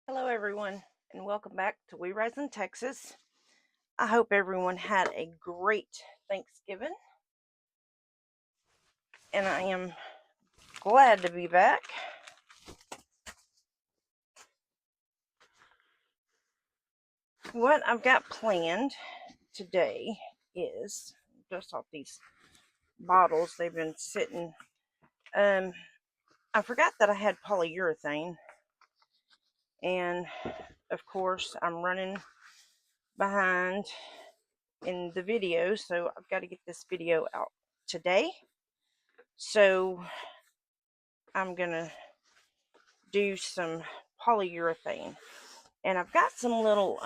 Hello everyone, and welcome back to WISHLIST, Texas. I hope everyone had a great Thanksgiving, and I am glad to be back. What I've got planned today is, just off these bottles, they've been sitting. I forgot that I had polyurethane, and of course I'm running behind in the video, so I've got to get this video out today. So I'm gonna do some polyurethane, and I've got some little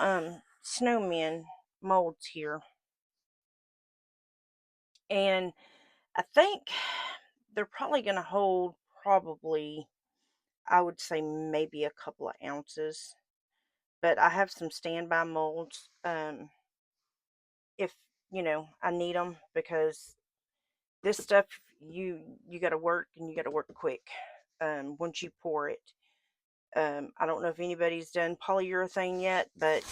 snowmen molds here, and I think they're probably gonna hold, probably, I would say maybe a couple of ounces, but I have some standby molds if I need them, because this stuff, you got to work, and you got to work quick once you pour it. I don't know if anybody's done polyurethane yet, but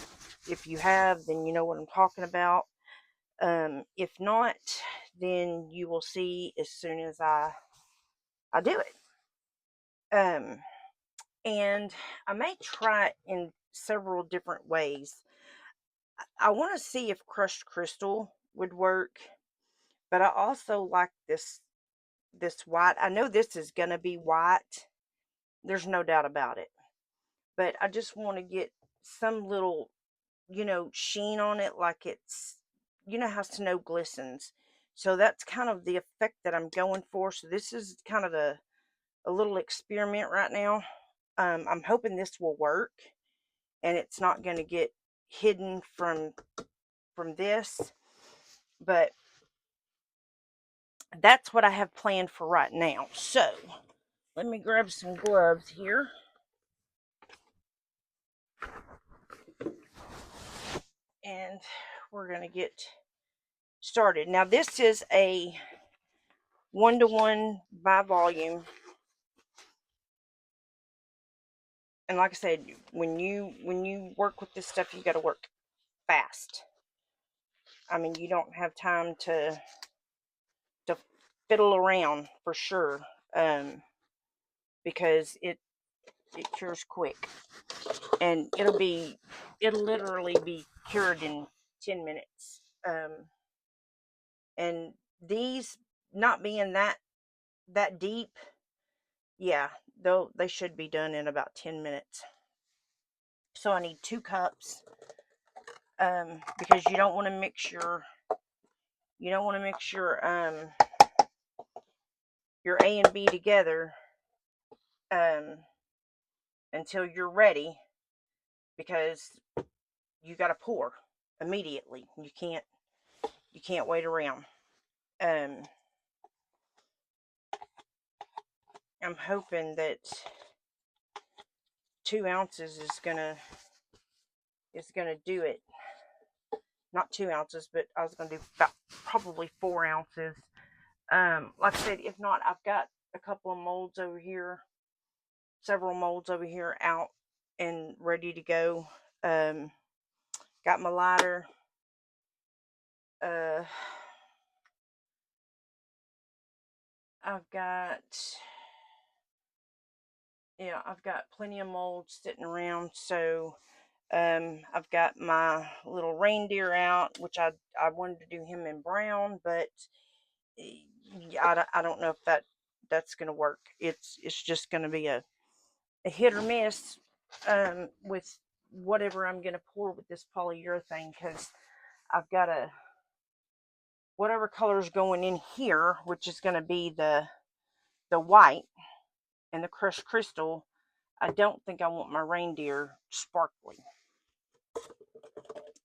if you have, then you know what I'm talking about. If not, then you will see as soon as I do it. And I may try it in several different ways. I want to see if crushed crystal would work, but I also like this white. I know this is going to be white. There's no doubt about it. But I just want to get some little, sheen on it, like it's, how snow glistens. So that's kind of the effect that I'm going for. So this is kind of a little experiment right now. I'm hoping this will work, and it's not going to get hidden from this. But that's what I have planned for right now. So let me grab some gloves here. And we're going to get started. Now this is a 1-to-1 by volume. And like I said, when you work with this stuff, you got to work fast. I mean, you don't have time to fiddle around, for sure, because it cures quick, and it'll literally be cured in 10 minutes. And these not being that deep, yeah, they should be done in about 10 minutes. So I need 2 cups, because you don't want to mix your your A and B together until you're ready, because you got to pour immediately. You can't wait around. I'm hoping that 2 ounces is gonna do it. Not 2 ounces, but I was gonna do about probably 4 ounces. Like I said, if not, I've got a couple of molds over here, several molds over here out and ready to go. Got my lighter. I've got plenty of molds sitting around. So I've got my little reindeer out, which I wanted to do him in brown, but I don't know if that's gonna work. It's just gonna be a hit or miss with whatever I'm gonna pour with this polyurethane, because I've got whatever color is going in here, which is gonna be the white and the crushed crystal. I don't think I want my reindeer sparkly.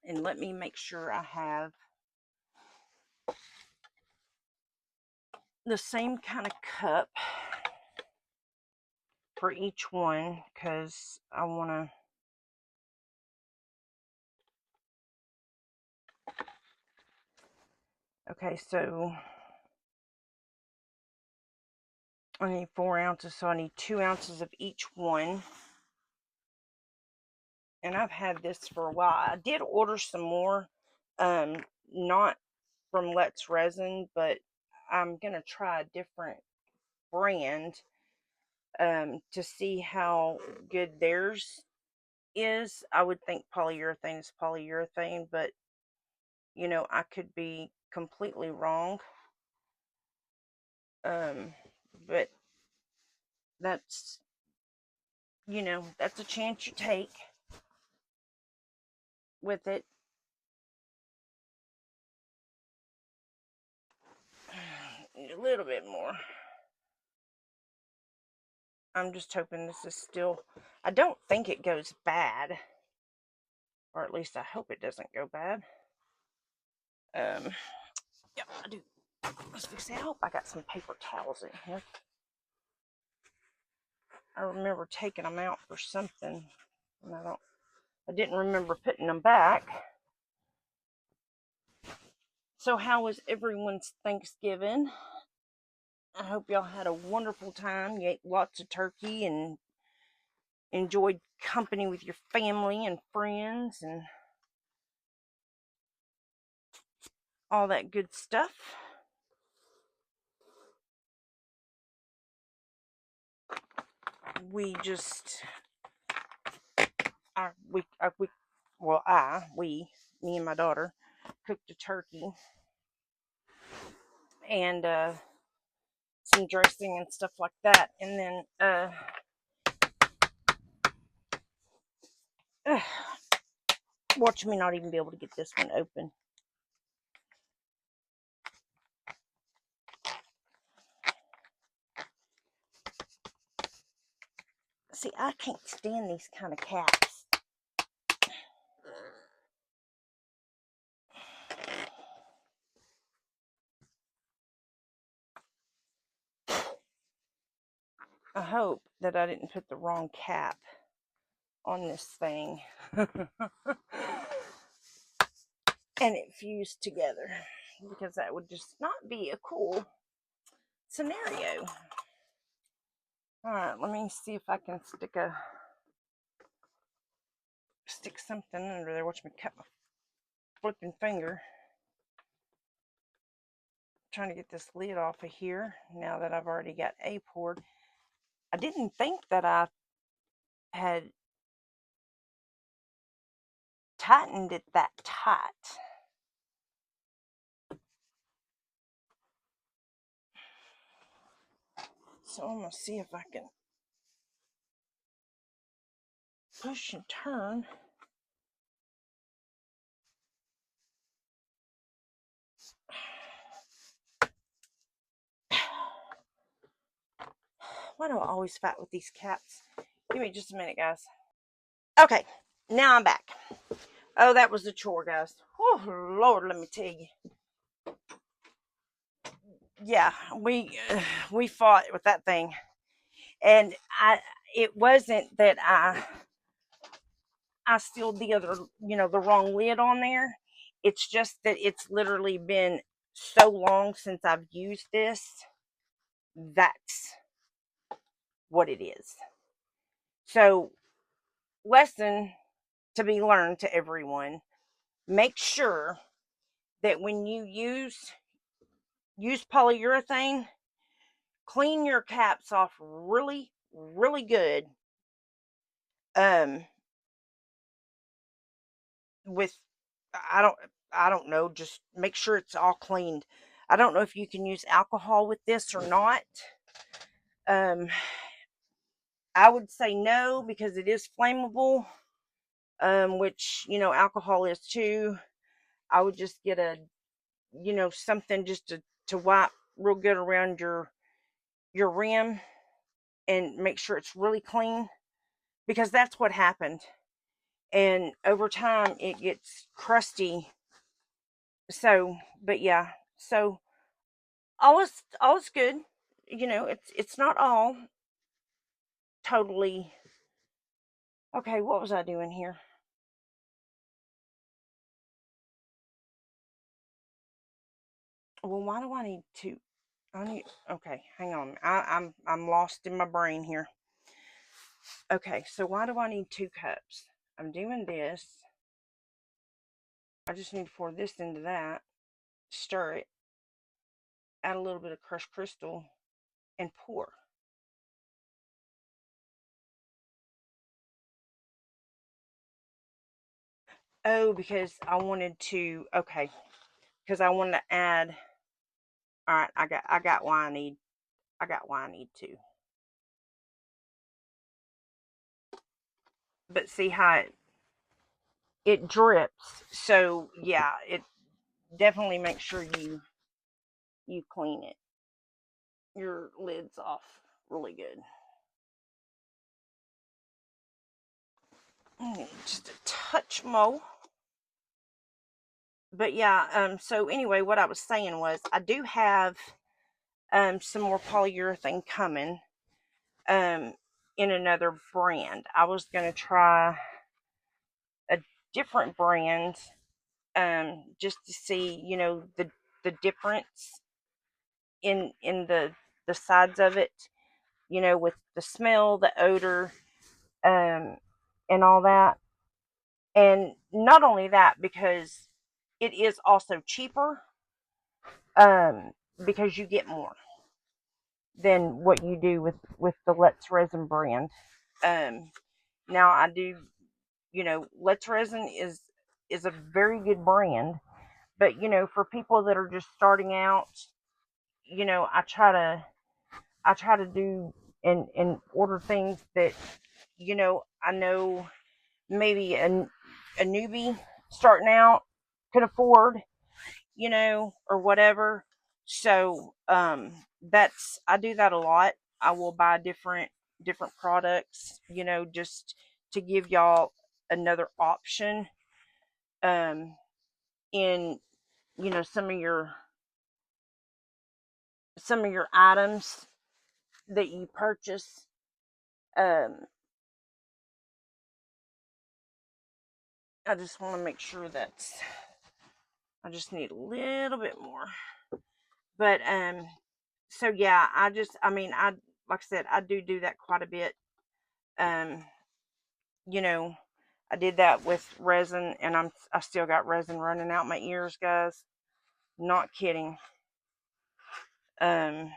And let me make sure I have the same kind of cup for each one, because I want to. Okay, so I need 4 ounces, so I need 2 ounces of each one. And I've had this for a while. I did order some more, not from Let's Resin, but I'm gonna try a different brand to see how good theirs is. I would think polyurethane is polyurethane, but you know, I could be completely wrong. But that's, you know, that's a chance you take with it. A little bit more. I'm just hoping this is still, I don't think it goes bad, or at least I hope it doesn't go bad. Yeah, I do. Let's fix it. I hope I got some paper towels in here. I remember taking them out for something, and I didn't remember putting them back. So how was everyone's Thanksgiving? I hope y'all had a wonderful time. You ate lots of turkey and enjoyed company with your family and friends and all that good stuff. We just, me and my daughter, cooked a turkey and some dressing and stuff like that. And then watch me not even be able to get this one open. See, I can't stand these kind of caps. I hope that I didn't put the wrong cap on this thing. And it fused together, because that would just not be a cool scenario. Alright, let me see if I can stick something under there. Watch me cut my flipping finger. I'm trying to get this lid off of here now that I've already got A poured. I didn't think that I had tightened it that tight. So I'm going to see if I can push and turn. Why do I always fight with these caps? Give me just a minute, guys. Okay, now I'm back. Oh, that was a chore, guys. Oh, Lord, let me tell you. Yeah, we fought with that thing. And it wasn't that I sealed the other, the wrong lid on there. It's just that it's literally been so long since I've used this. That's what it is. So, lesson to be learned to everyone. Make sure that when you use polyurethane, clean your caps off really, really good. With I don't know, just make sure it's all cleaned. I don't know if you can use alcohol with this or not. I would say no, because it is flammable, which, alcohol is too. I would just get something just to wipe real good around your rim and make sure it's really clean, because that's what happened. and over time it gets crusty. So, but yeah, so all is good. You know, it's not all totally okay. What was I doing here? Well, why do I need two? I need, okay, hang on. I'm lost in my brain here. Okay, so why do I need 2 cups? I'm doing this. I just need to pour this into that, stir it, add a little bit of crushed crystal, and pour. Oh, because I wanted to, okay, because I wanted to add, all right, I got why I need to. But see how it drips. So yeah, it definitely make sure you clean it. Your lid's off really good. Just a touch more. But yeah, so anyway, what I was saying was I do have some more polyurethane coming um in another brand. I was gonna try a different brand just to see, you know, the difference in the sides of it, you know, with the smell, the odor, um and all that. And not only that, because it is also cheaper, um because you get more than what you do with the Let's Resin brand. Um, Now I do, you know, Let's Resin is a very good brand, but you know, for people that are just starting out, you know, I try to do and order things that, you know, I know maybe a newbie starting out could afford, you know, or whatever. So that's, I do that a lot. I will buy different products, you know, just to give y'all another option um in, you know, some of your items that you purchase. Um I just want to make sure that's, I just need a little bit more. But so yeah, I mean, I, like I said, I do that quite a bit. Um you know, I did that with resin, and I still got resin running out my ears, guys. Not kidding. Um,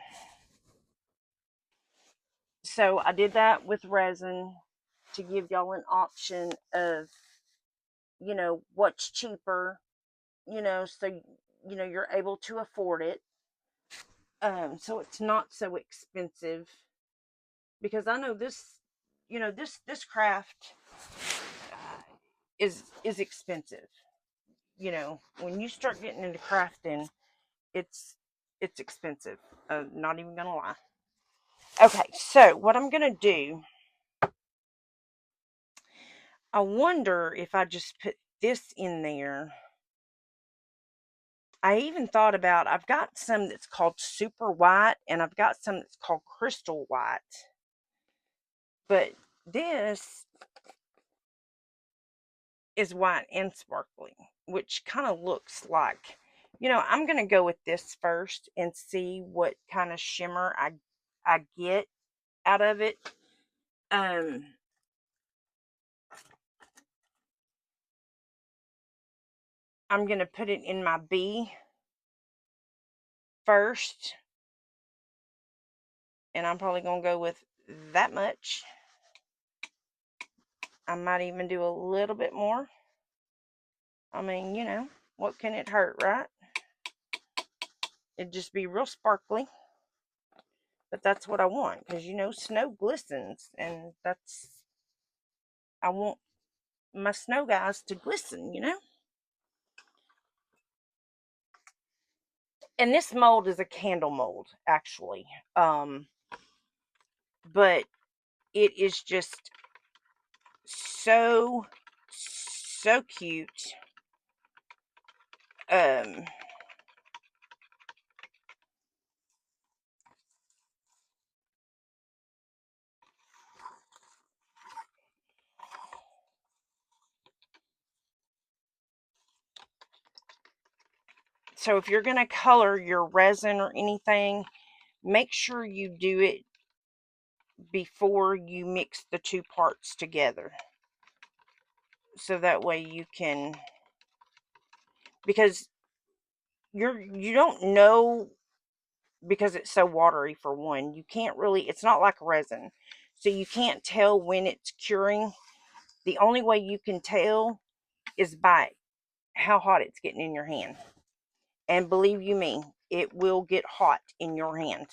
so I did that with resin to give y'all an option of, you know, what's cheaper, you know, so you know you're able to afford it. So it's not so expensive, because I know this, you know, this craft is expensive. You know, when you start getting into crafting, it's it's expensive. Not even gonna lie. Okay, so what I'm gonna do, I wonder if I just put this in there. I even thought about, I've got some that's called super white, and I've got some that's called crystal white. But this is white and sparkling, which kind of looks like, you know, I'm gonna go with this first and see what kind of shimmer I get out of it. Um I'm going to put it in my B first, and I'm probably going to go with that much. I might even do a little bit more. I mean, you know, what can it hurt, right? It'd just be real sparkly. But that's what I want, because, you know, snow glistens, and that's, I want my snow guys to glisten, you know? And this mold is a candle mold, actually. But it is just so so cute. So if you're going to color your resin or anything, make sure you do it before you mix the two parts together. So that way you can, because you don't know, because it's so watery for one, you can't really, it's not like resin. So you can't tell when it's curing. The only way you can tell is by how hot it's getting in your hand. And believe you me, it will get hot in your hand.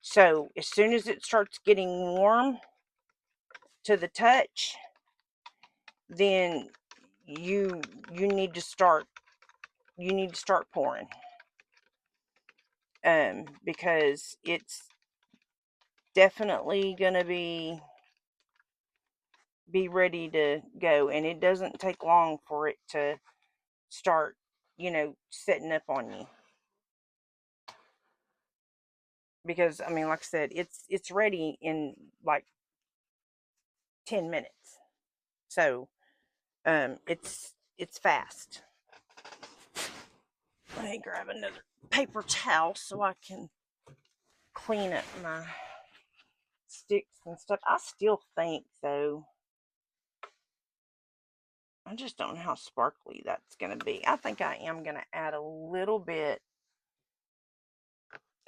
So as soon as it starts getting warm to the touch, then you need to start pouring. Because it's definitely gonna be ready to go, and it doesn't take long for it to start, setting up on you. Because I mean, like I said, it's ready in like 10 minutes. So it's fast. Let me grab another paper towel so I can clean up my sticks and stuff. I still think, though, I just don't know how sparkly that's going to be. I think I am going to add a little bit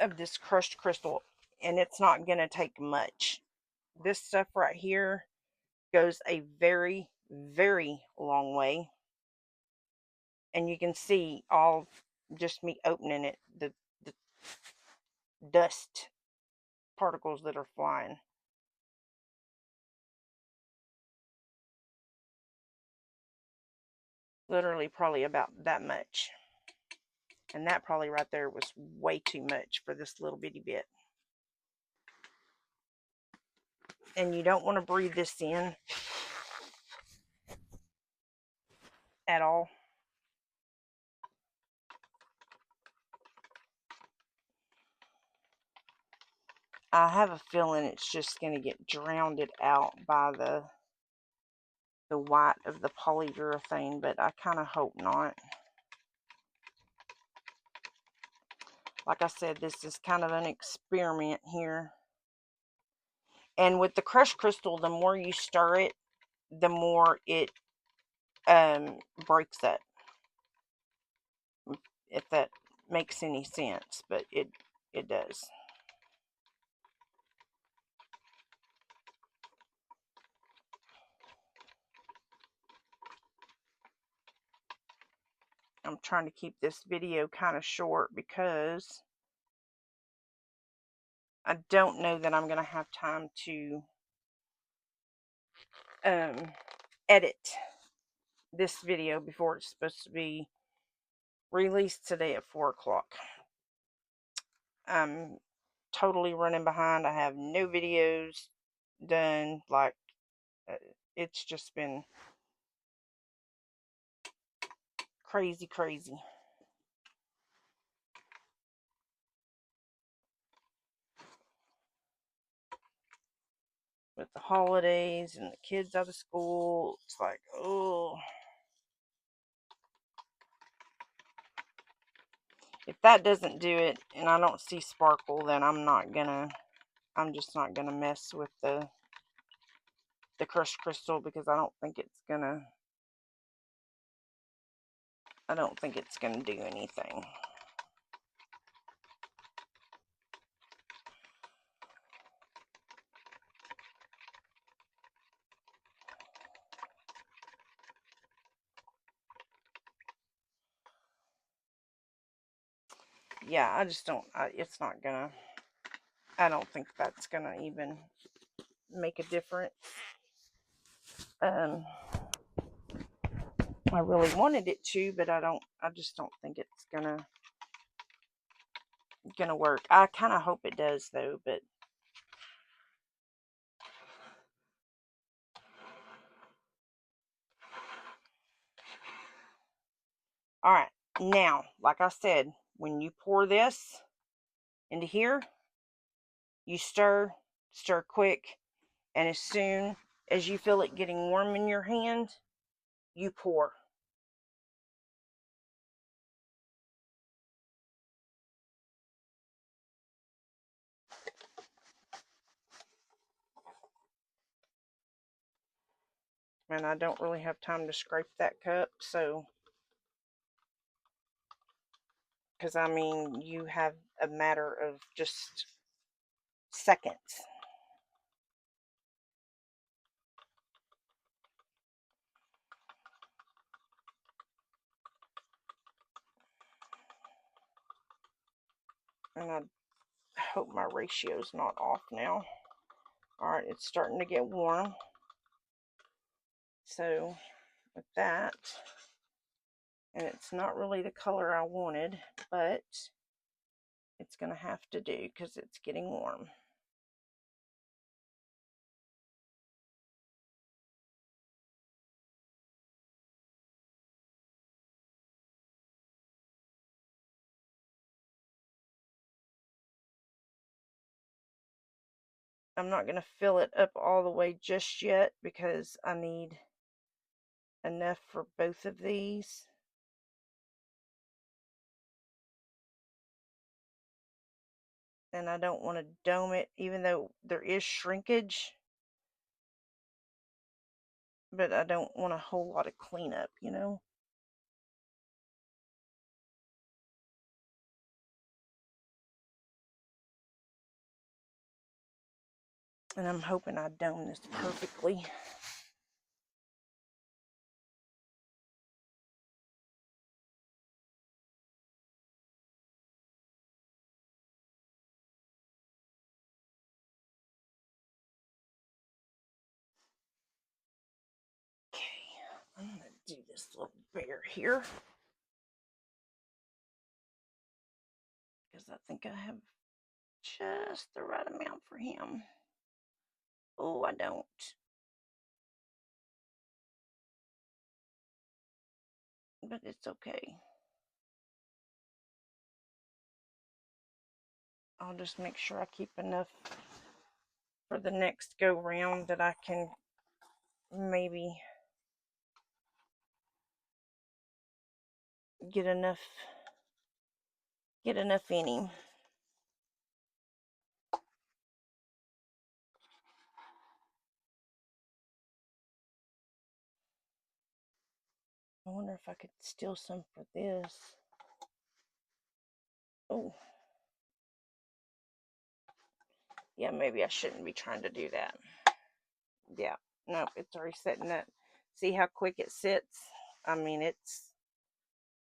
of this crushed crystal, and it's not going to take much. This stuff right here goes a very, very long way. And you can see all just me opening it, the dust particles that are flying. Literally probably about that much. And that probably right there was way too much for this little bitty bit. And you don't want to breathe this in at all. I have a feeling it's just going to get drowned out by the white of the polyurethane, but I kind of hope not. Like I said, this is kind of an experiment here. And with the crushed crystal, the more you stir it, the more it breaks up. If that makes any sense, but it does. I'm trying to keep this video kind of short because I don't know that I'm going to have time to edit this video before it's supposed to be released today at 4 o'clock. I'm totally running behind. I have no videos done. Like, it's just been crazy. With the holidays and the kids out of school, it's like, oh. If that doesn't do it and I don't see sparkle, then I'm just not gonna mess with the crushed crystal, because I don't think it's gonna do anything. Yeah, I just don't, it's not gonna, I don't think that's gonna even make a difference. I really wanted it to, but I just don't think it's gonna work. I kind of hope it does, though, but All right, now, like I said, when you pour this into here, you stir quick, and as soon as you feel it getting warm in your hand, you pour. And I don't really have time to scrape that cup, so, because I mean, you have a matter of just seconds. And I hope my ratio's not off now. All right, it's starting to get warm. So with that, and it's not really the color I wanted, but it's going to have to do because it's getting warm. I'm not going to fill it up all the way just yet because I need enough for both of these. And I don't want to dome it, even though there is shrinkage. But I don't want a whole lot of cleanup, you know? And I'm hoping I dome this perfectly. Okay, I'm going to do this little bear here, because I think I have just the right amount for him. Oh, I don't. But it's okay. I'll just make sure I keep enough for the next go round that I can maybe get enough in him. I wonder if I could steal some for this. Oh, yeah, maybe I shouldn't be trying to do that. Yeah, nope, it's already sitting that. See how quick it sits? I mean, it's,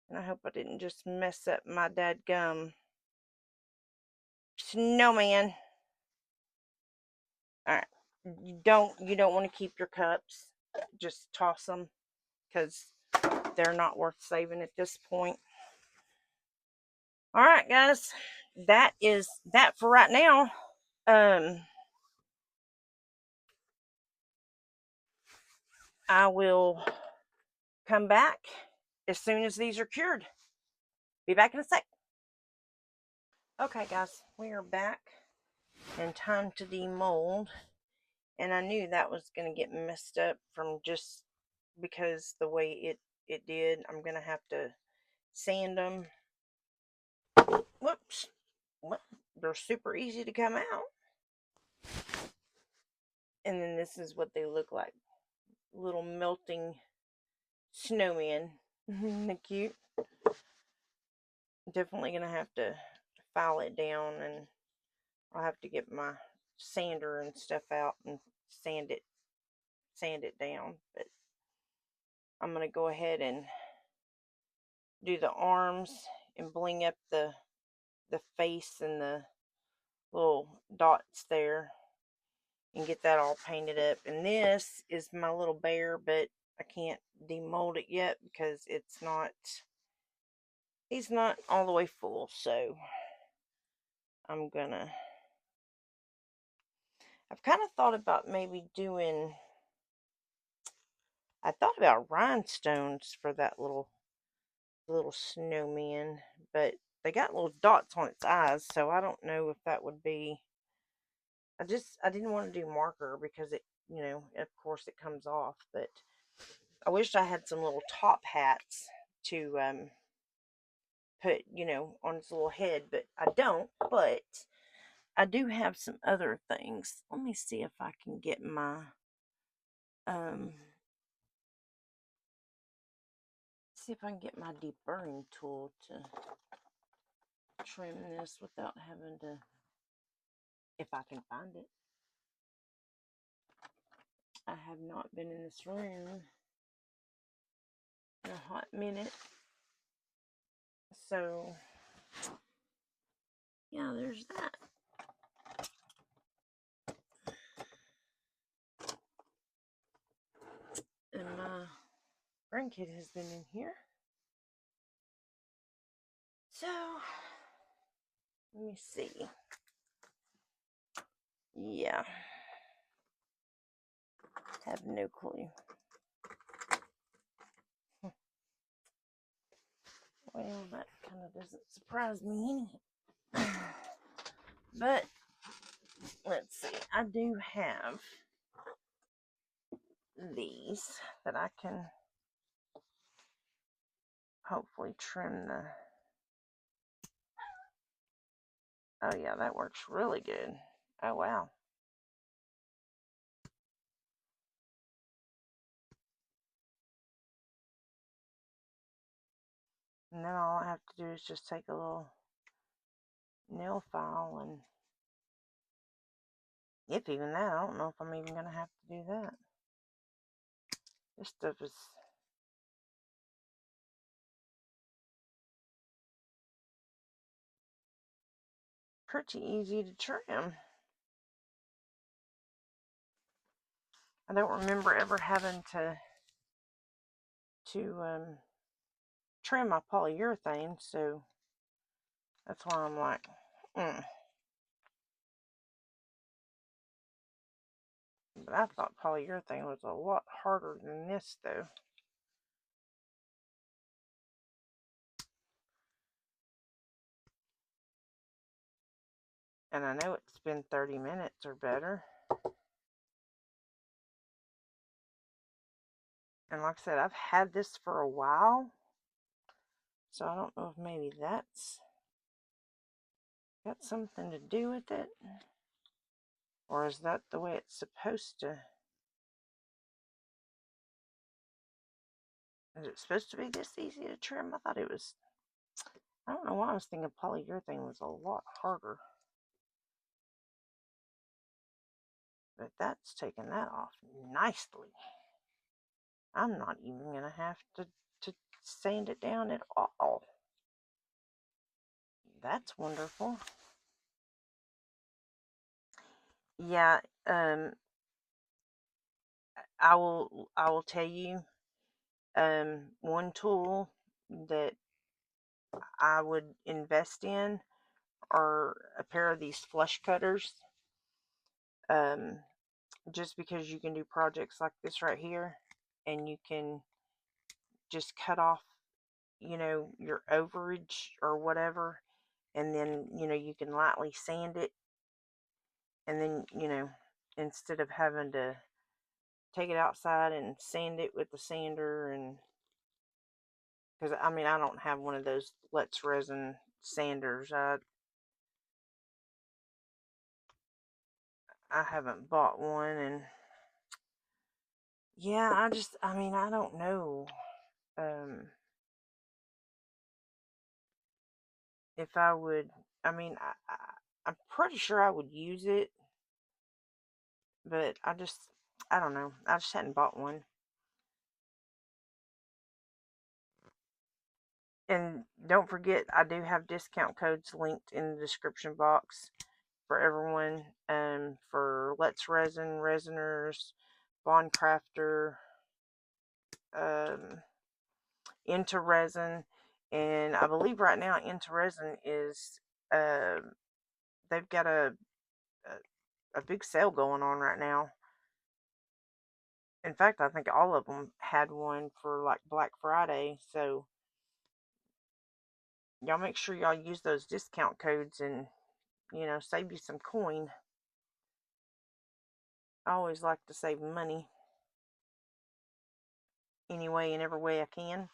and I hope I didn't just mess up my dadgum snowman. All right, you don't want to keep your cups. Just toss them because they're not worth saving at this point. All right, guys, that is that for right now. I will come back as soon as these are cured. Be back in a sec. Okay, guys, we are back and time to demold. And I knew that was going to get messed up from just because the way it did. I'm going to have to sand them. Whoops. Well, they're super easy to come out. And then this is what they look like. Little melting snowmen. They're cute. Definitely going to have to file it down, and I'll have to get my sander and stuff out and sand it down. But I'm going to go ahead and do the arms and bling up the face and the little dots there and get that all painted up. And this is my little bear, but I can't demold it yet because he's not all the way full. So I've kind of thought about maybe doing, I thought about rhinestones for that little little snowman, but they got little dots on its eyes, so I don't know if that would be. I didn't want to do marker because it, of course it comes off, but I wish I had some little top hats to put, on its little head, but I don't. But I do have some other things. Let me see if I can get my um see if I can get my deburring tool to trim this without having to, if I can find it. I have not been in this room in a hot minute. So yeah, there's that. And my grandkid has been in here. So let me see. Yeah. Have no clue. Well, that kind of doesn't surprise me any. But let's see. I do have these that I can hopefully trim the. Oh yeah, that works really good. Oh wow. And then all I have to do is just take a little nail file, and if even that, I don't know if I'm even going to have to do that. This stuff is pretty easy to trim. I don't remember ever having to trim my polyurethane, so that's why I'm like, But I thought polyurethane was a lot harder than this, though. And I know it's been 30 minutes or better. And like I said, I've had this for a while, so I don't know if maybe that's got something to do with it. Or is that the way it's supposed to? Is it supposed to be this easy to trim? I thought it was. I don't know why I was thinking polyurethane was a lot harder. But that's taking that off nicely. I'm not even going to have to sand it down at all. That's wonderful. Yeah, I will tell you, one tool that I would invest in are a pair of these flush cutters. Just because you can do projects like this right here, and you can just cut off, your overage or whatever, and then, you can lightly sand it, and then, instead of having to take it outside and sand it with the sander, and because I mean I don't have one of those Let's Resin sanders. I haven't bought one, and yeah, I mean I don't know if I would. I mean I'm pretty sure I would use it, but I don't know. I just hadn't bought one. And don't forget, I do have discount codes linked in the description box for everyone. For Let's Resin, Resiners, Bond Crafter, Into Resin, and I believe right now Into Resin is they've got a big sale going on right now. In fact, I think all of them had one for like Black Friday, so y'all make sure y'all use those discount codes and, you know, save you some coin. I always like to save money any way and every way I can.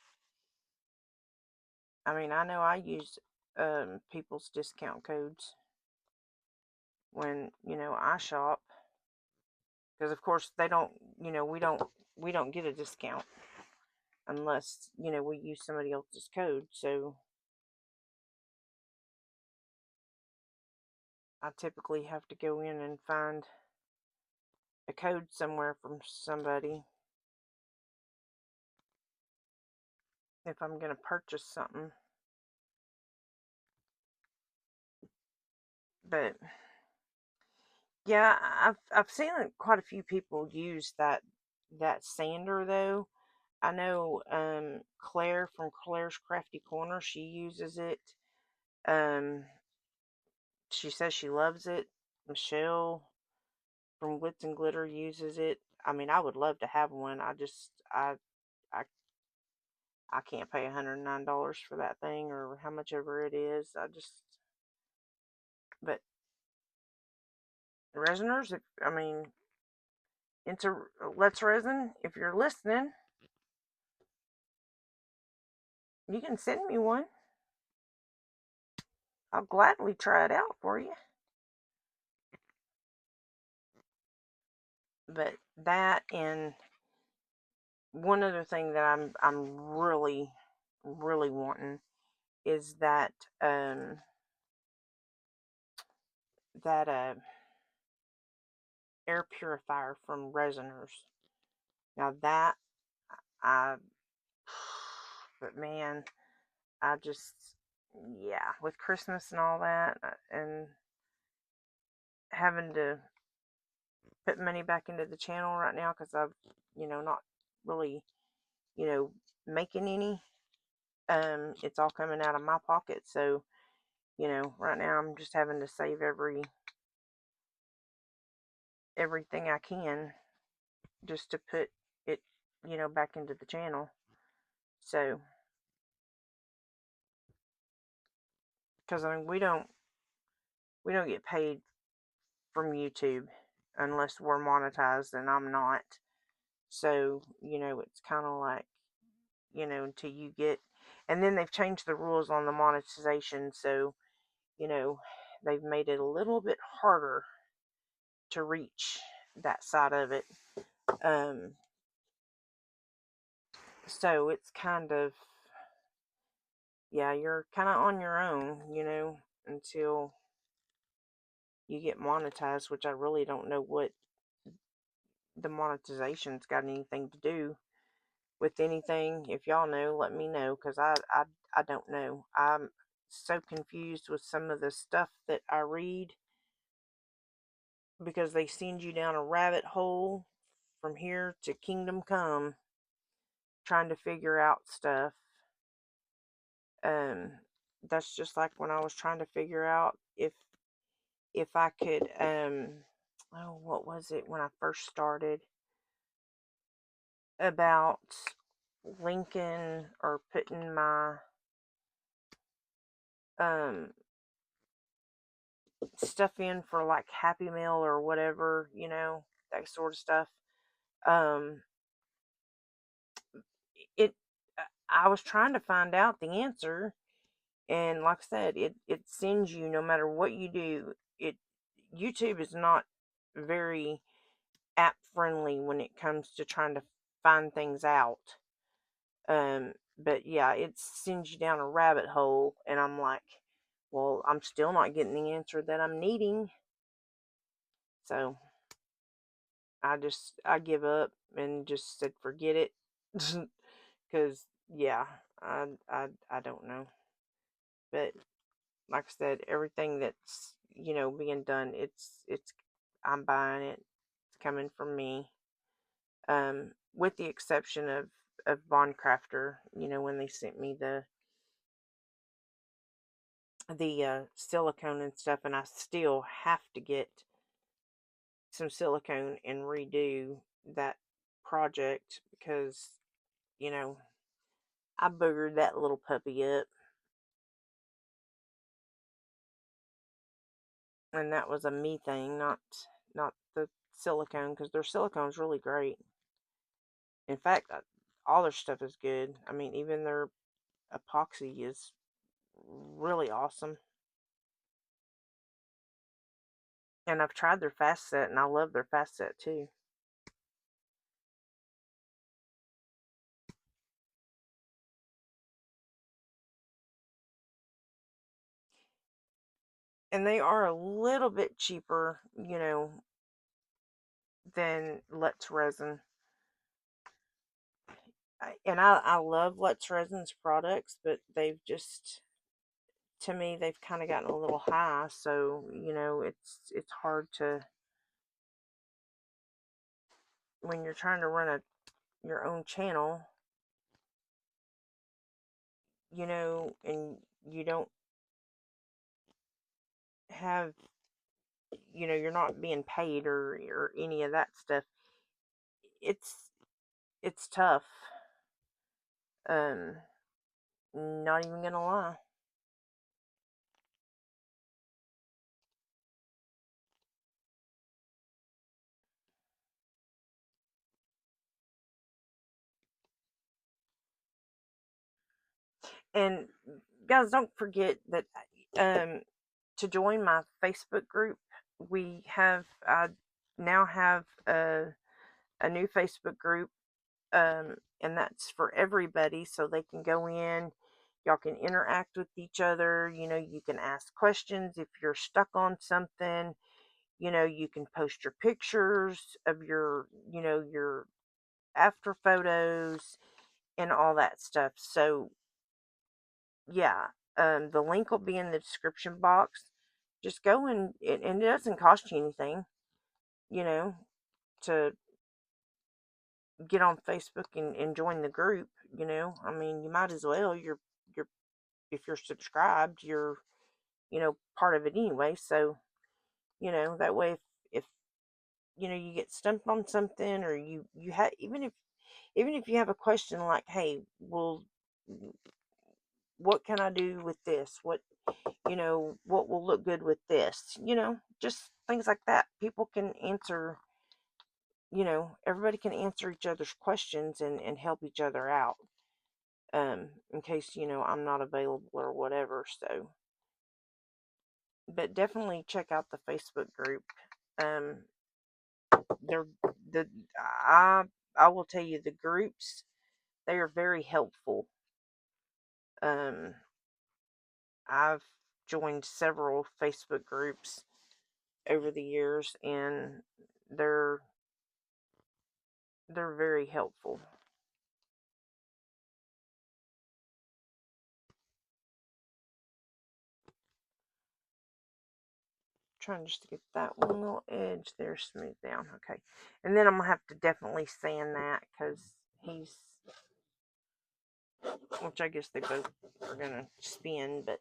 I mean, I know I use people's discount codes when, you know, I shop, because of course they don't, you know, we don't get a discount unless, you know, we use somebody else's code. So I typically have to go in and find a code somewhere from somebody if I'm going to purchase something. But yeah, I've seen quite a few people use that sander though. I know Claire from Claire's Crafty Corner, she uses it. Um, she says she loves it. Michelle from Glitz and Glitter uses it. I mean, I would love to have one. I I can't pay $109 for that thing or how much ever it is. But resiners, if I mean, into Let's Resin, if you're listening, you can send me one. I'll gladly try it out for you. But that, and one other thing that I'm really wanting is that air purifier from Resiners. Now that I but man, I just, yeah, with Christmas and all that, and having to put money back into the channel right now because I've, you know, not really, you know, making any. It's all coming out of my pocket, so you know, right now I'm just having to save everything I can just to put it, you know, back into the channel. So, because I mean, we don't get paid from YouTube unless we're monetized, and I'm not. So, you know, it's kind of like, you know, until you get, and then they've changed the rules on the monetization, so, you know, they've made it a little bit harder to reach that side of it. Um, so it's kind of, yeah, you're kind of on your own, you know, until you get monetized, which I really don't know what the monetization's got anything to do with anything. If y'all know, let me know, because I don't know. I'm so confused with some of the stuff that I read because they send you down a rabbit hole from here to kingdom come trying to figure out stuff. Um, that's just like when I was trying to figure out if I could oh, what was it when I first started about linking or putting my um stuff in for like Happy Meal or whatever, you know, that sort of stuff. Um, it, I was trying to find out the answer, and like I said, it sends you no matter what you do. YouTube is not very app friendly when it comes to trying to find things out. But yeah, it sends you down a rabbit hole, and I'm like, well, I'm still not getting the answer that I'm needing. So I give up and just said forget it, because yeah, I don't know. But like I said, everything that's, you know, being done, it's I'm buying it. It's coming from me. With the exception of Bondcrafter, you know, when they sent me the silicone and stuff, and I still have to get some silicone and redo that project because, you know, I boogered that little puppy up. And that was a me thing, not the silicone, because their silicone's really great. In fact, all their stuff is good. I mean, even their epoxy is really awesome. And I've tried their fast set, and I love their fast set too. And they are a little bit cheaper, than Let's Resin. I love Let's Resin's products, but they've just, to me, they've kind of gotten a little high. So, it's hard to, when you're trying to run your own channel, and you don't have, you're not being paid or any of that stuff. It's tough. Um, Not even gonna lie. And guys, don't forget that to join my Facebook group, I now have a new Facebook group, and that's for everybody, so they can go in. Y'all can interact with each other. You can ask questions if you're stuck on something. You can post your pictures of your after photos and all that stuff. So yeah, the link will be in the description box. Just go and it doesn't cost you anything, you know, to get on Facebook and join the group. I mean, you might as well. You're If you're subscribed, you're part of it anyway. So that way, if you get stumped on something, or you have, even if you have a question like, hey, well, what can I do with this? What will look good with this? Just things like that. People can answer, everybody can answer each other's questions and help each other out. In case, I'm not available or whatever. So, but definitely check out the Facebook group. Um, they're the I will tell you, the groups, they are very helpful. Um, I've joined several Facebook groups over the years, and they're they're very helpful. Trying just to get that one little edge there smoothed down. Okay, and then I'm gonna have to definitely sand that, because he's, which I guess they both are gonna spin. But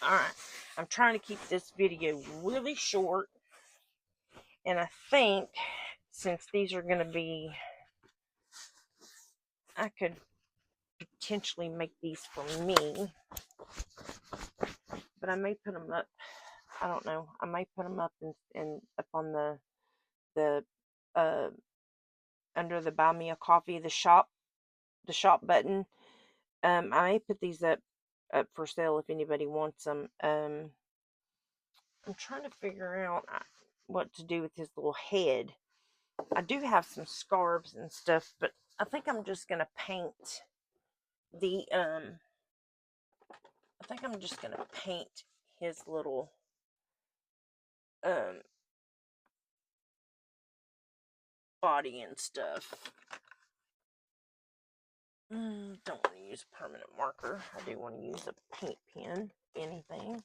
all right, I'm trying to keep this video really short, and I think, since these are gonna be, I could potentially make these for me, but I may put them up. I don't know. I may put them up and up on the uh under the buy me a coffee, the shop button. I may put these up for sale if anybody wants them. I'm trying to figure out what to do with his little head. I do have some scarves and stuff, but I think I'm just gonna paint the I think I'm just gonna paint his little um body and stuff. Don't want to use a permanent marker. I do want to use a paint pen, if anything.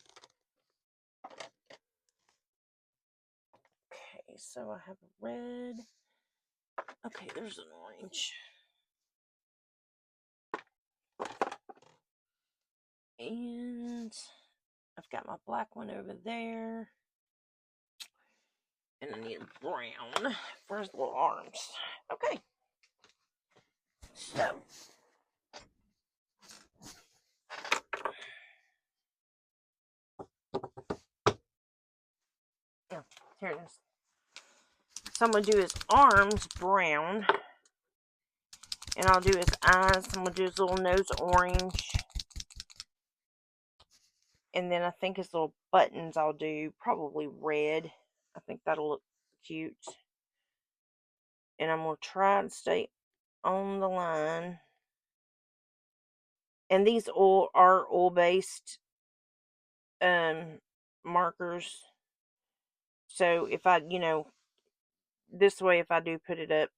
Okay, so I have a red. Okay, there's an orange. And I've got my black one over there. And I need a brown for his little arms. Okay. So Here it is. So I'm going to do his arms brown. And I'll do his eyes. I'm going to do his little nose orange. And then I think his little buttons I'll do probably red. I think that'll look cute. And I'm going to try and stay on the line. And these are oil-based markers. So if I, this way if I do put it up,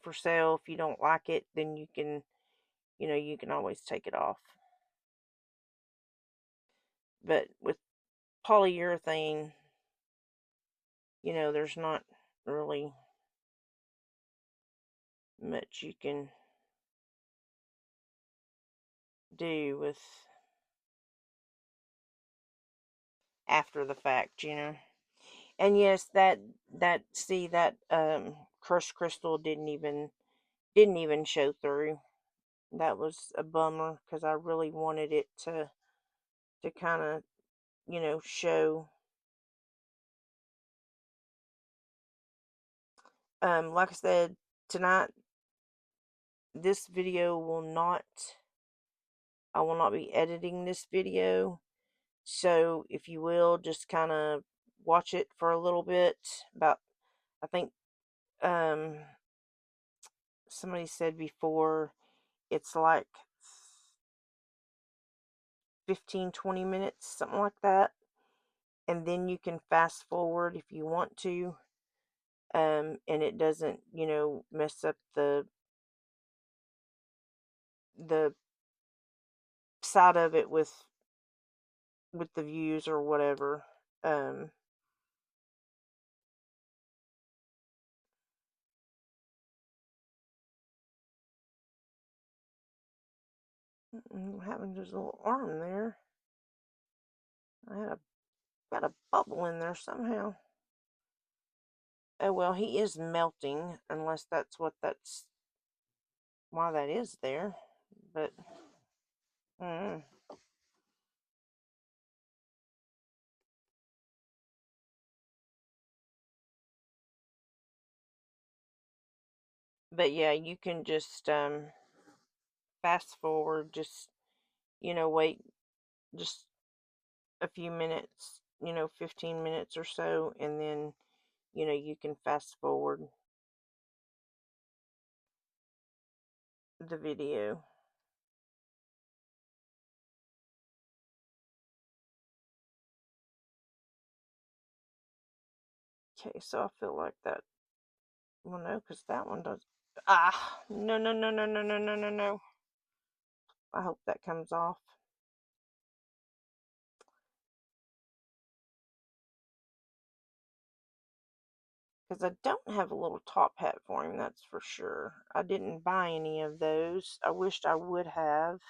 for sale, if you don't like it, then you can, you can always take it off. But with polyurethane, there's not really much you can do with after the fact, And yes, that crushed crystal didn't even show through. That was a bummer because I really wanted it to kind of, show. Like I said, tonight this video I will not be editing this video. So if you will, just kind of watch it for a little bit. I think somebody said before it's like 15-20 minutes, something like that. And then you can fast forward if you want to. And it doesn't, mess up the side of it with the views or whatever. What happened to his little arm there? Got a bubble in there somehow. Oh well, he is melting, unless that's why that is there. But but yeah, you can just fast forward, just wait just a few minutes, 15 minutes or so, and then you can fast forward the video. Okay, so I feel like that. Well, no, because that one does. No, no, no, no, no, no, no, no, no. I hope that comes off. Because I don't have a little top hat for him, that's for sure. I didn't buy any of those. I wished I would have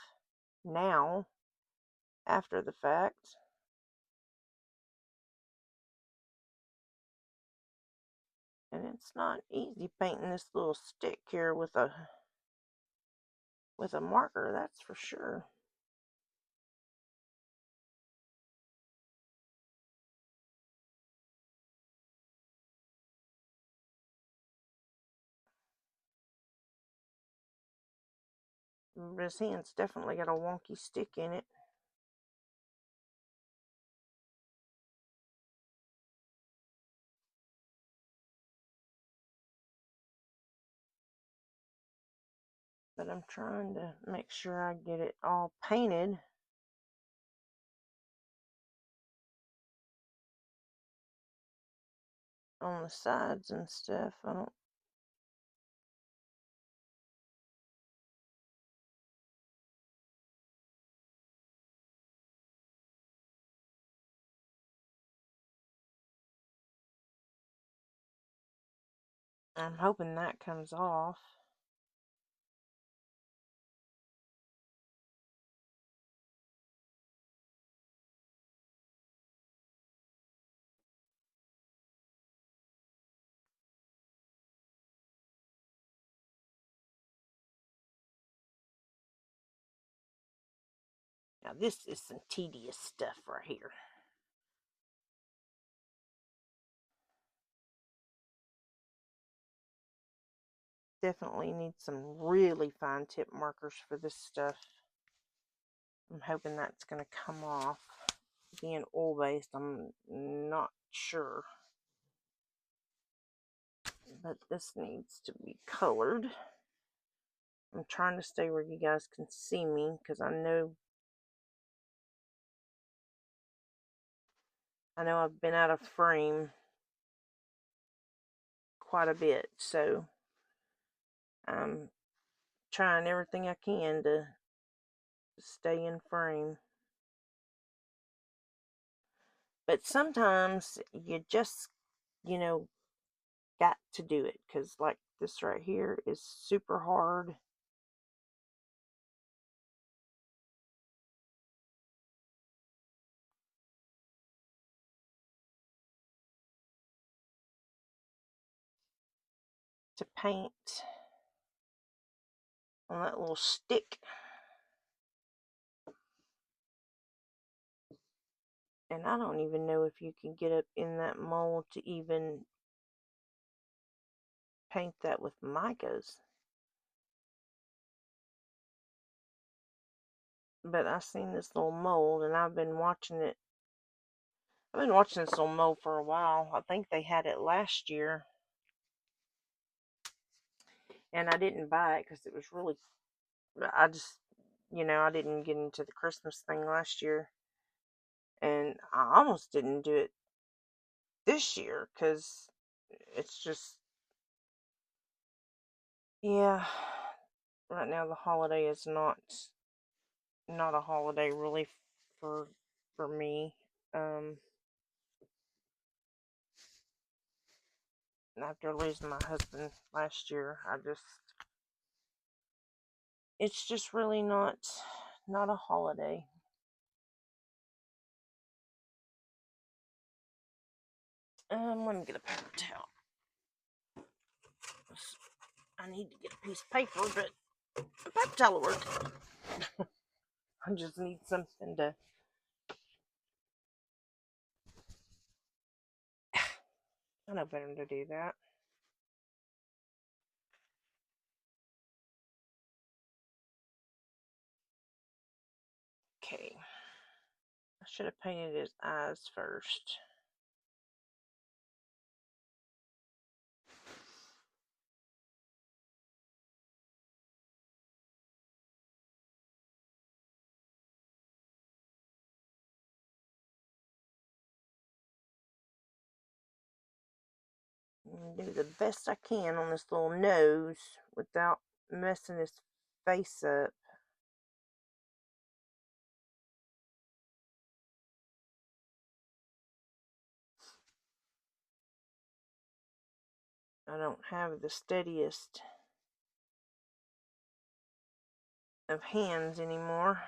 now, after the fact. And it's not easy painting this little stick here with a marker, that's for sure. His hand's definitely got a wonky stick in it. But I'm trying to make sure I get it all painted. On the sides and stuff. I'm hoping that comes off. Now this is some tedious stuff right here. definitely need some really fine tip markers for this stuff. I'm hoping that's going to come off. Being oil-based, I'm not sure. But this needs to be colored. I'm trying to stay where you guys can see me because I know I've been out of frame quite a bit, so I'm trying everything I can to stay in frame. But sometimes you just, got to do it, because like this right here is super hard. To paint on that little stick. And I don't even know if you can get up in that mold to even paint that with micas. But I've seen this little mold and I've been watching it. I've been watching this little mold for a while. I think they had it last year. And I didn't buy it because it was really, I just, I didn't get into the Christmas thing last year. And I almost didn't do it this year because it's just, yeah, right now the holiday is not a holiday really for me. After losing my husband last year, it's just really not a holiday. Let me get a paper towel. I need to get a piece of paper, but a paper towel will work. I just need something to. I know better to do that. Okay. I should have painted his eyes first. Do the best I can on this little nose without messing his face up. I don't have the steadiest of hands anymore.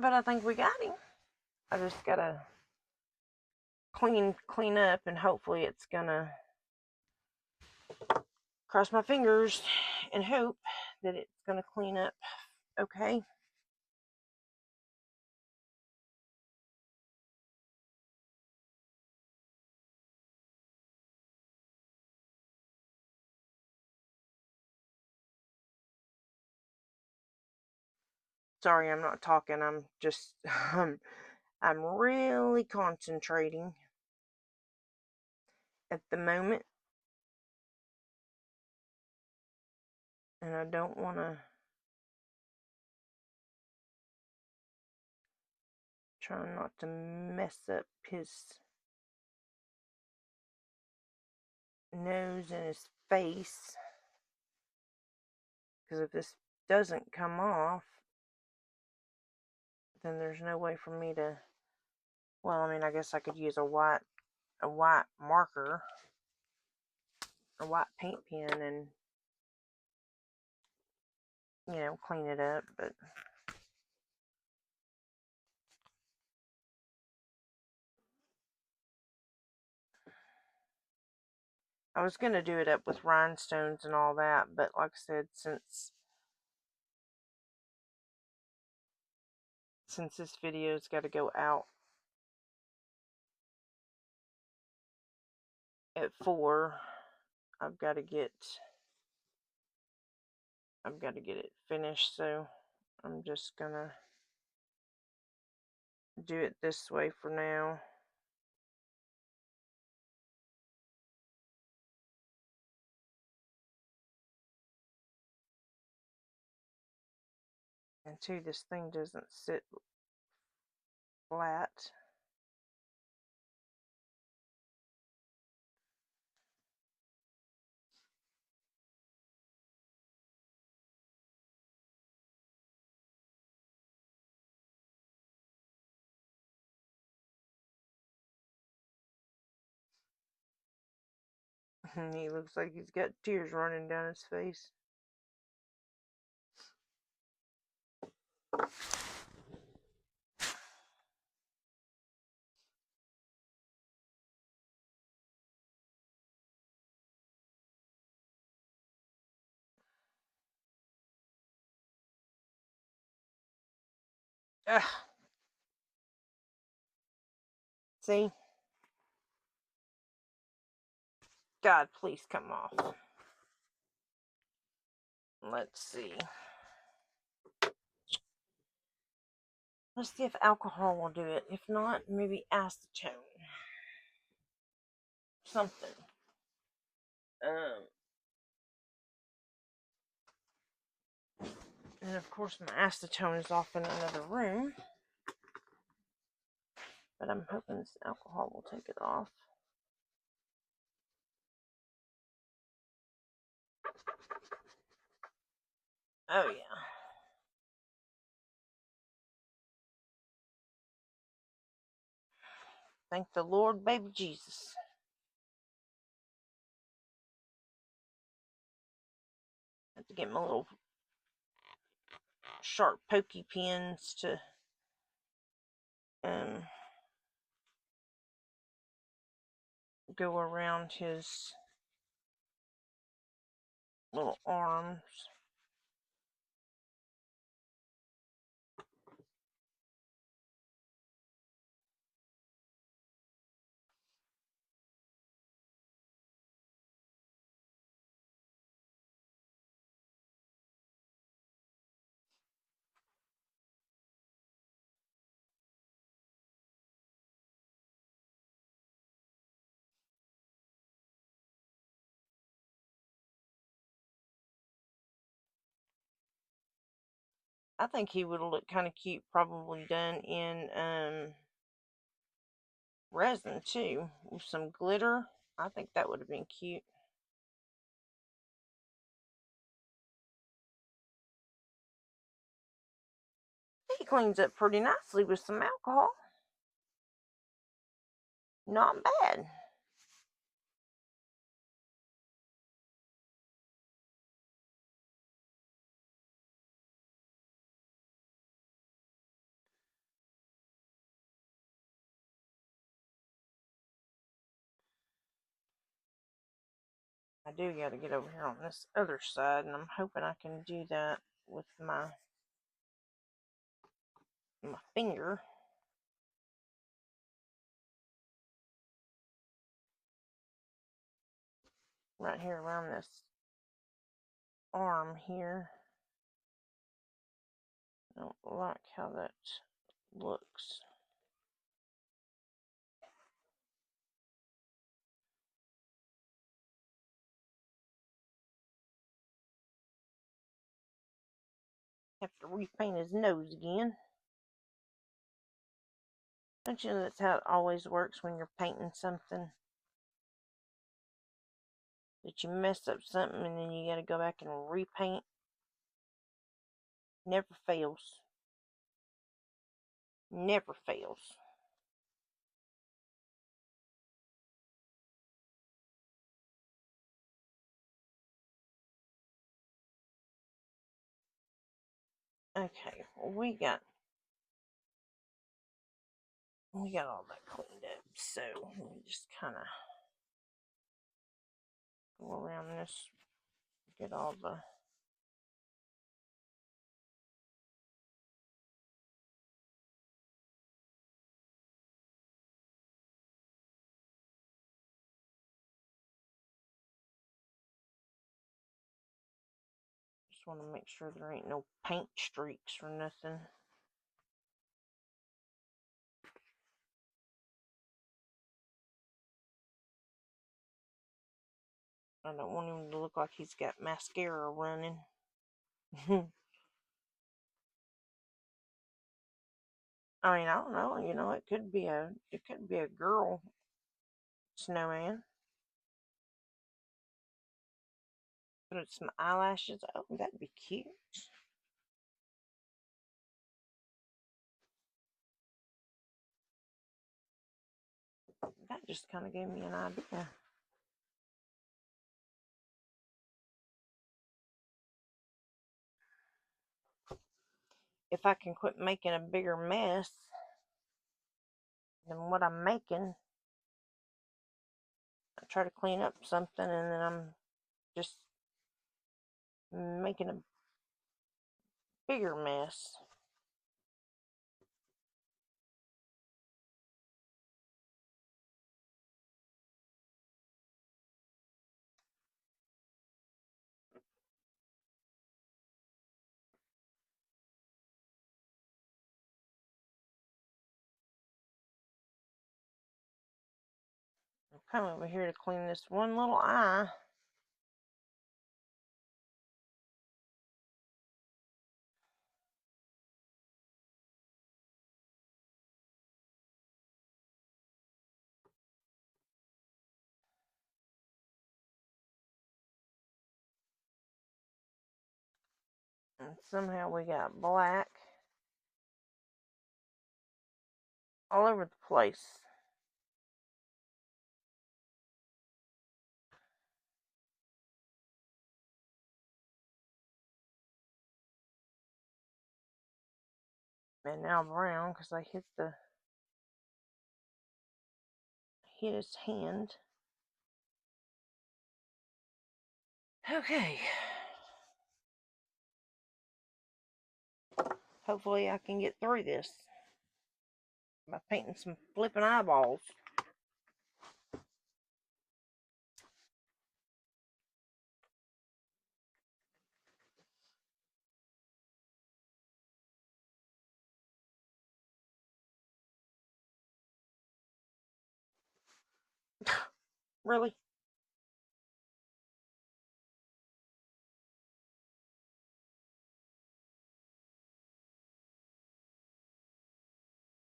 But I think we got him. I just gotta clean up, and hopefully it's gonna, cross my fingers and hope that it's gonna clean up okay. Sorry, I'm not talking. I'm just I'm really concentrating at the moment, and I don't want to try not to mess up his nose and his face, because if this doesn't come off, then there's no way for me to, well, I mean, I guess I could use a white marker, a white paint pen, and clean it up. But I was going to do it up with rhinestones and all that, but like I said, since this video's got to go out at 4, I've got to get it finished, so I'm just gonna do it this way for now. And two, this thing doesn't sit flat. He looks like he's got tears running down his face. Ugh. See? God, please come off. Let's see. Let's see if alcohol will do it. If not, maybe acetone. Something. And of course my acetone is off in another room. But I'm hoping this alcohol will take it off. Oh yeah. Thank the Lord, baby Jesus. I have to get my little sharp pokey pins to go around his little arms. I think he would have looked kind of cute, probably done in resin too, with some glitter. I think that would have been cute. He cleans up pretty nicely with some alcohol. Not bad. I do got to get over here on this other side, and I'm hoping I can do that with my finger. Right here around this arm here. I don't like how that looks. Have to repaint his nose again. Don't you know that's how it always works when you're painting something? That you mess up something and then you gotta go back and repaint. Never fails. Never fails. Okay, well, we got all that cleaned up, so let me just kind of Go around this, get all the just want to make sure there ain't no paint streaks or nothing. I don't want him to look like he's got mascara running. I mean, I don't know. You know, it could be a girl snowman. Put some eyelashes. Oh, that'd be cute. That just kind of gave me an idea. If I can quit making a bigger mess than what I'm making, I try to clean up something and then I'm just making a bigger mess. I'll come over here to clean this one little eye. And somehow we got black all over the place. And now brown because I hit his hand. Okay. Hopefully I can get through this by painting some flipping eyeballs. Really?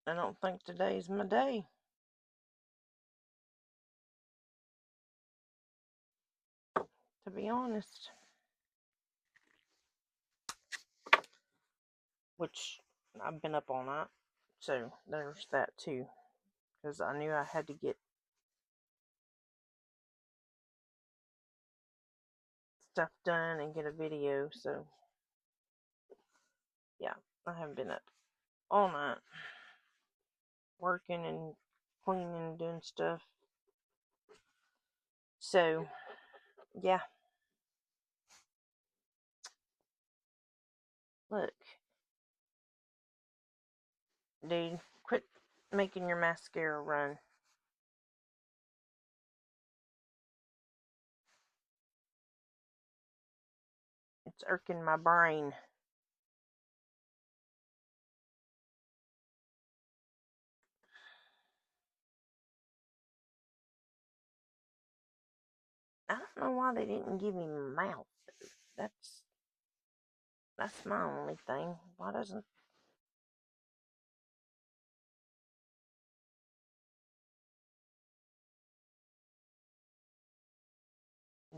I don't think today's my day. To be honest. Which I've been up all night. So there's that too. Because I knew I had to get stuff done and get a video. So yeah, I haven't been up all night working and cleaning and doing stuff. So yeah. Look. Dude, quit making your mascara run. It's irking my brain. I don't know why they didn't give me mouth. That's my only thing. Why doesn't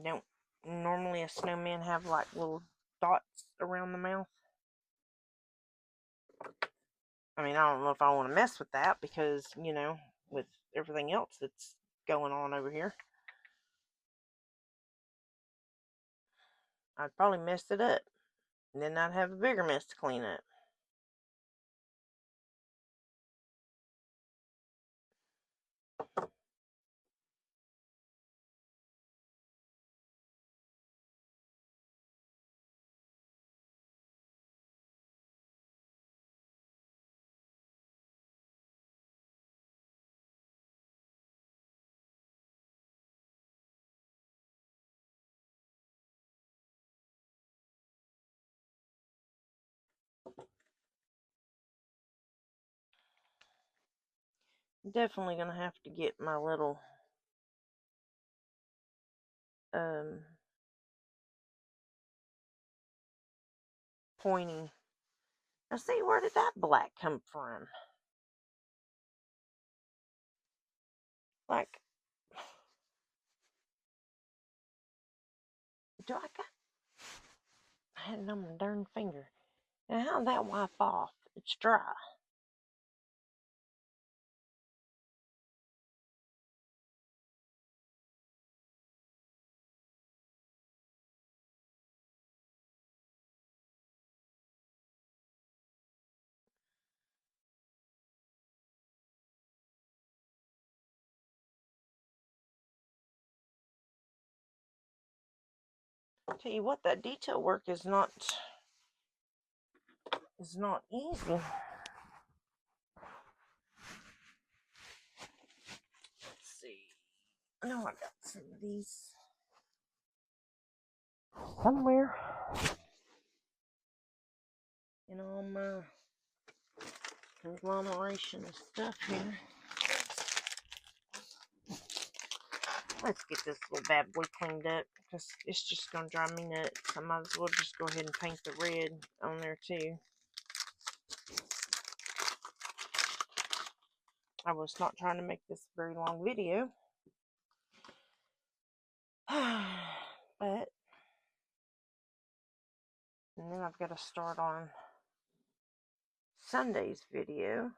don't normally a snowman have like little dots around the mouth? I mean, I don't know if I want to mess with that because, you know, with everything else that's going on over here, I'd probably mess it up. And then I'd have a bigger mess to clean up. Definitely gonna have to get my little pointing. Now see, where did that black come from? Like, do I got? I had it on my darn finger. Now how'd that wipe off? It's dry. Tell you what, that detail work is not easy. Let's see. I know I got some of these somewhere in all my conglomeration of stuff here. Let's get this little bad boy cleaned up because it's just going to drive me nuts. I might as well just go ahead and paint the red on there too. I was not trying to make this a very long video. But, and then I've got to start on Sunday's video.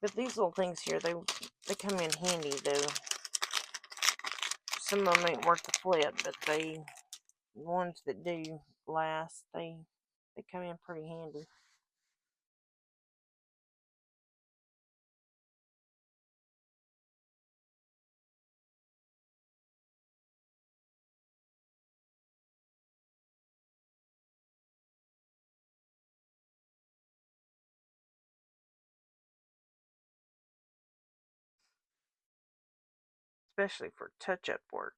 But these little things here, they come in handy though. Some of them ain't worth the flip, but the ones that do last, they come in pretty handy. Especially for touch-up work.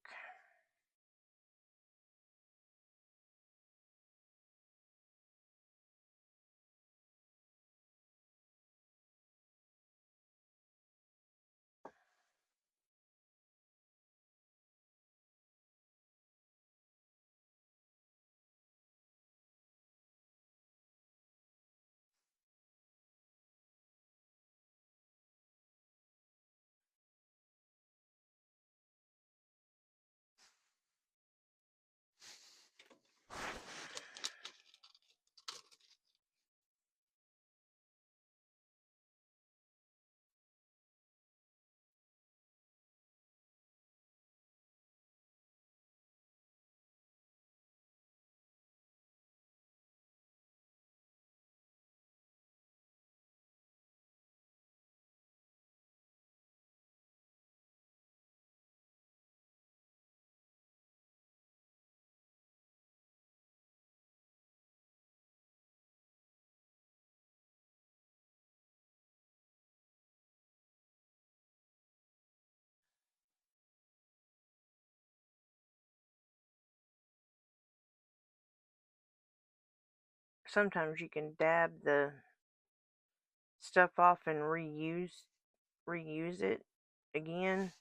Sometimes you can dab the stuff off and reuse it again.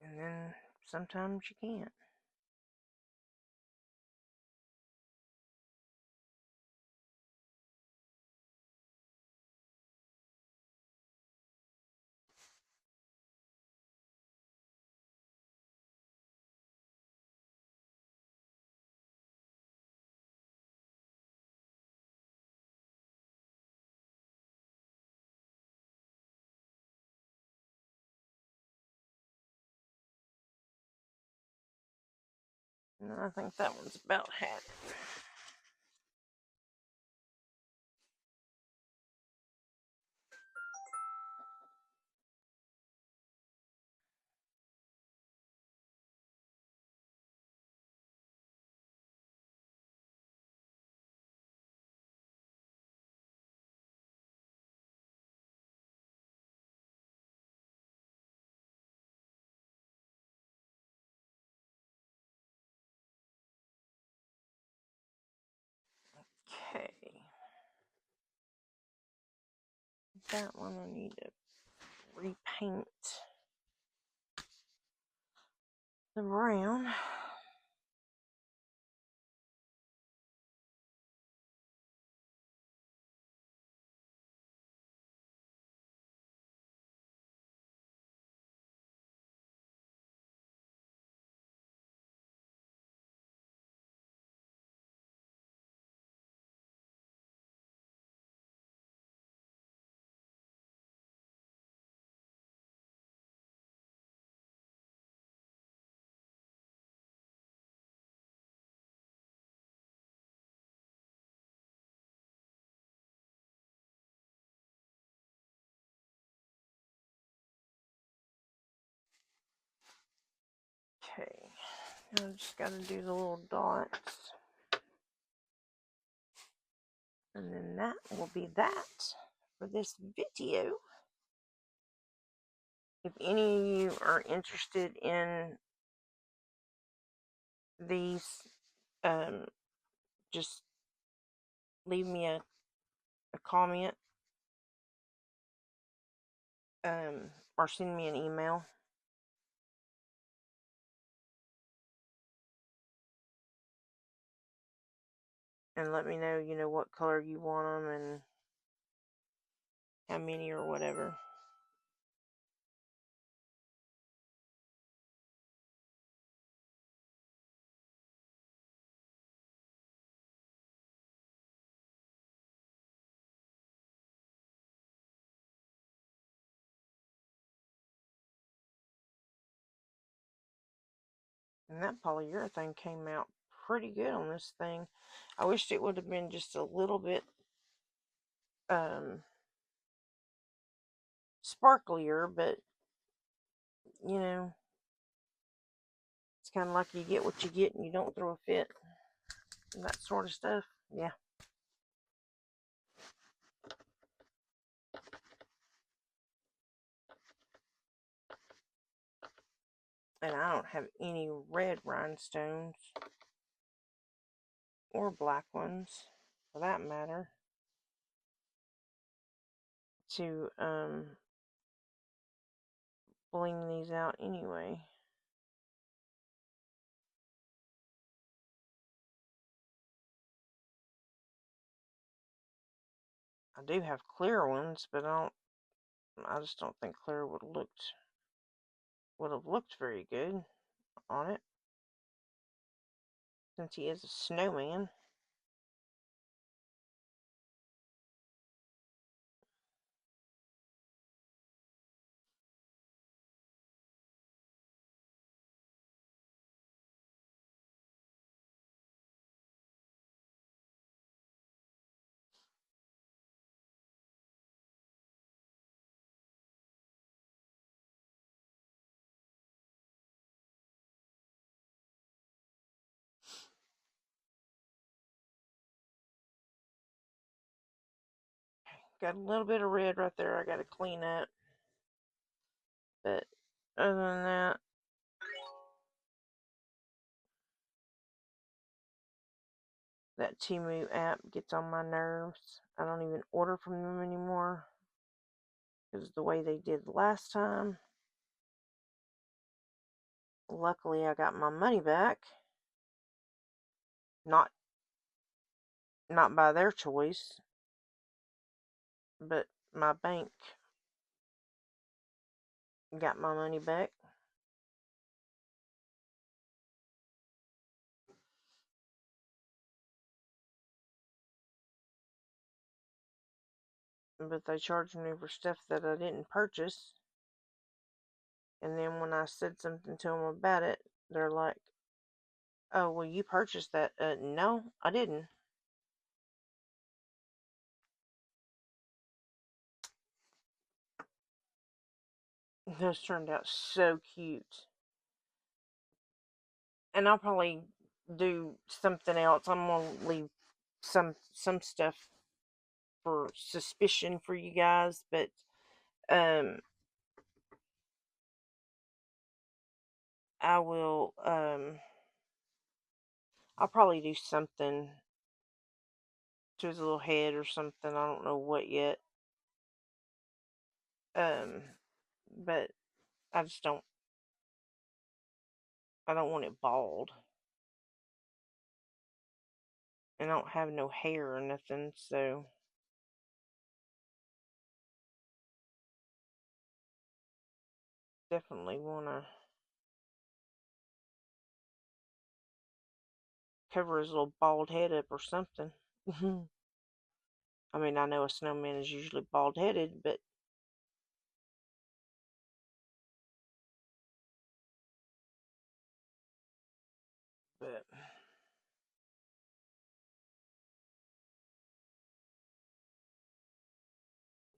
And then sometimes you can't. And I think that one's about had it. that one I need to repaint the brown. Okay, now I just got to do the little dots. And then that will be that for this video. If any of you are interested in these, just leave me a comment, or send me an email. And let me know, what color you want them and how many or whatever. And that polyurethane came out pretty good on this thing. I wished it would have been just a little bit sparklier, but it's kind of like you get what you get and you don't throw a fit and that sort of stuff. Yeah. And I don't have any red rhinestones or black ones for that matter to bling these out anyway. I do have clear ones, but I just don't think clear would have looked very good on it, since he is a snowman. Got a little bit of red right there I gotta clean up, but other than that, that Temu app gets on my nerves. I don't even order from them anymore because the way they did last time. Luckily, I got my money back. Not by their choice, but my bank got my money back. But they charged me for stuff that I didn't purchase. And then when I said something to them about it, they're like, "Oh, well, you purchased that." No, I didn't. Those turned out so cute. And I'll probably do something else. I'm gonna leave some stuff for suspicion for you guys, but I will I'll probably do something to his little head or something. I don't know what yet. But I just don't, I don't want it bald. And I don't have no hair or nothing, so definitely want to cover his little bald head up or something. I mean, I know a snowman is usually bald headed, but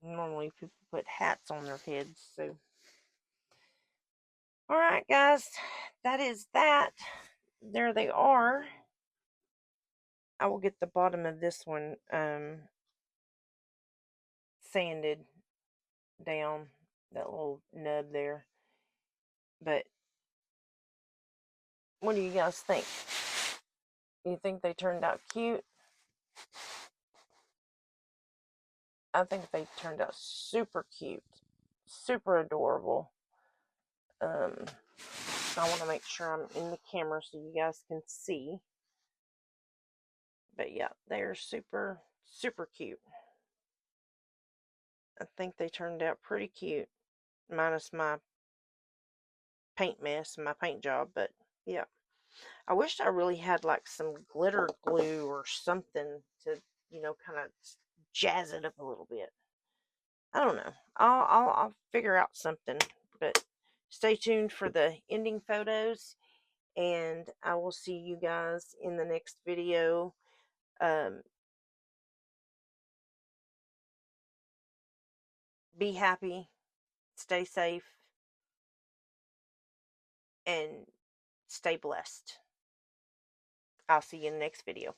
normally people put hats on their heads. So, all right, guys, that is that. There they are. I will get the bottom of this one sanded down, that little nub there. But what do you guys think? You think they turned out cute? I think they turned out super cute, super adorable. I want to make sure I'm in the camera so you guys can see. But yeah, they're super, super cute. I think they turned out pretty cute, minus my paint mess, my paint job. But yeah, I wished I really had like some glitter glue or something to, kind of jazz it up a little bit. I don't know. I'll figure out something. But stay tuned for the ending photos, and I will see you guys in the next video. Be happy, stay safe, and stay blessed. I'll see you in the next video.